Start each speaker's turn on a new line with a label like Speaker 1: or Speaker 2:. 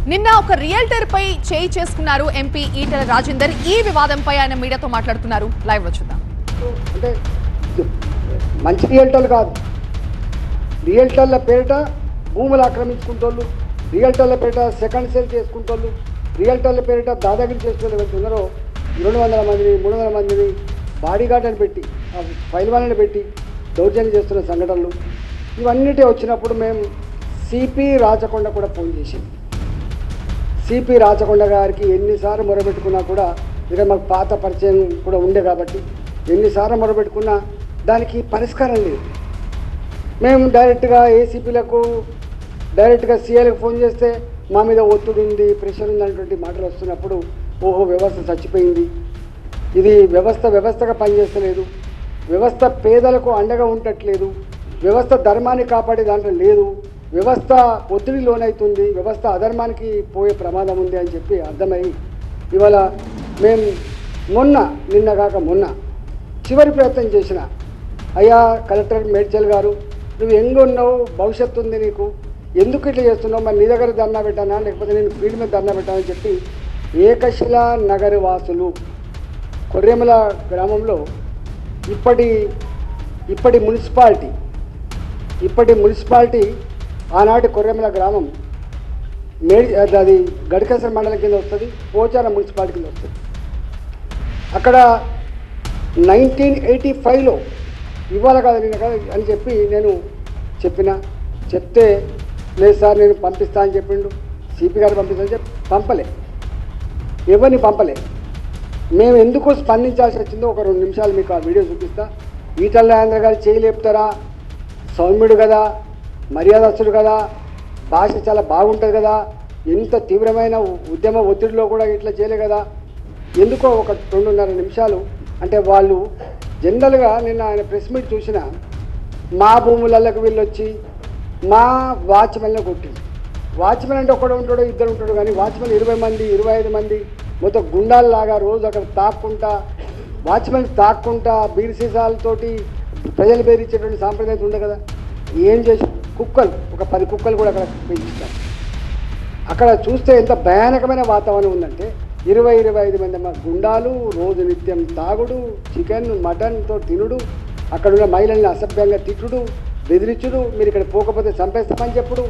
Speaker 1: నిన్న ఒక రియల్టర్ పై చేయి చేసుకున్నారు ఎంపీ ఈటెల రాజేందర్. ఈ వివాదంపై ఆయన మీడియాతో మాట్లాడుతున్నారు. లైవ్ లో చూద్దాం.
Speaker 2: అంటే మంచి రియల్టర్లు కాదు, రియల్టర్ల పేరిట భూములు ఆక్రమించుకుంటోళ్ళు, రియల్టర్ల పేరిట సెకండ్ సేల్ చేసుకుంటోళ్ళు, రియల్టర్ల పేరిట దాదాగిరి చేసుకునే వెళ్తున్నారో 200 మందిని 300 మందిని బాడీగార్డ్ అని పెట్టి ఫైల్ వాళ్ళని పెట్టి దౌర్జన్యం చేస్తున్న సంఘటనలు ఇవన్నిటి వచ్చినప్పుడు మేము సిపి రాచకొండ కూడా ఫోన్ చేసాం. సిపి రాచకొండ గారికి ఎన్నిసార్లు మొరబెట్టుకున్నా కూడా, ఇక మాకు పాత పరిచయం కూడా ఉండే కాబట్టి ఎన్నిసార్లు మొరబెట్టుకున్నా దానికి పరిష్కారం లేదు. మేము డైరెక్ట్గా ఏసీపీలకు డైరెక్ట్గా సీఏలకు ఫోన్ చేస్తే మా మీద ఒత్తిడి ఉంది, ప్రెషర్ ఉంది అనేటువంటి మాటలు వస్తున్నప్పుడు ఓహో వ్యవస్థ చచ్చిపోయింది, ఇది వ్యవస్థగా పనిచేస్తలేదు, వ్యవస్థ పేదలకు అండగా ఉండట్లేదు, వ్యవస్థ ధర్మాన్ని కాపాడే దాంట్లో లేదు, వ్యవస్థ ఒత్తిడి లోనవుతుంది, వ్యవస్థ అధర్మానికి పోయే ప్రమాదం ఉంది అని చెప్పి అర్థమై ఇవాళ మేము నిన్న కాక మొన్న చివరి ప్రయత్నం చేసిన, అయ్యా కలెక్టర్ మేడ్చల్ గారు నువ్వు ఉన్నావు, భవిష్యత్తు ఉంది నీకు, ఎందుకు ఇట్లా చేస్తున్నావు, మరి నీ దగ్గర ధర్నా పెట్టానా లేకపోతే నేను ఫీల్డ్ మీద ధర్నా పెట్టానని చెప్పి ఏకశిల నగర వాసులు కొర్రెమల గ్రామంలో ఇప్పటి మున్సిపాలిటీ ఆనాటి కొర్రెమల గ్రామం అది గడికేశ్వర మండలం కింద వస్తుంది, పోచారం మున్సిపాలిటీ కింద వస్తుంది. అక్కడ 1985లో ఇవ్వాలి కదా నేను కదా అని చెప్పి నేను చెప్తే లేదు సార్ నేను పంపిస్తా అని చెప్పిండు, సిపి గారు పంపిస్తానని చెప్పి ఎవరిని పంపలే. మేము ఎందుకు స్పందించాల్సి వచ్చిందో ఒక 2 నిమిషాలు మీకు ఆ వీడియో చూపిస్తా. ఈటెల రాజేందర్ గారు చేయలేపుతారా, సౌమ్యుడు కదా, మర్యాదస్తుడు కదా, భాష చాలా బాగుంటుంది కదా, ఎంత తీవ్రమైన ఉద్యమ ఒత్తిడిలో కూడా ఇట్లా చేయలే కదా, ఎందుకో ఒక 2.5 నిమిషాలు. అంటే వాళ్ళు జనరల్గా నిన్న ఆయన ప్రెస్ మీట్ చూసిన మా భూములకు వీళ్ళు వచ్చి మా వాచ్మెన్లో కొట్టింది. వాచ్మెన్ అంటే ఒకడు ఉంటాడు, ఇద్దరు ఉంటాడు, కానీ వాచ్మెన్ 20 మంది 25 మంది మొత్తం గుండాల్లాగా రోజు అక్కడ వాచ్మెన్ తాక్కుంటా బీడి సీసాలతోటి ప్రజలు బెదిరించేటువంటి సాంప్రదాయం ఉండే కదా. ఏం చేసి కుక్కలు ఒక 10 కుక్కలు కూడా అక్కడ పెంచుతారు. అక్కడ చూస్తే ఎంత భయానకమైన వాతావరణం ఉందంటే 20-25 మంది గుండాలు రోజు నిత్యం తాగుడు, చికెన్ మటన్తో తినుడు, అక్కడ ఉన్న మహిళల్ని అసభ్యంగా తిట్టుడు, బెదిరించుడు, మీరు ఇక్కడ పోకపోతే చంపేస్తామని చెప్పుడు,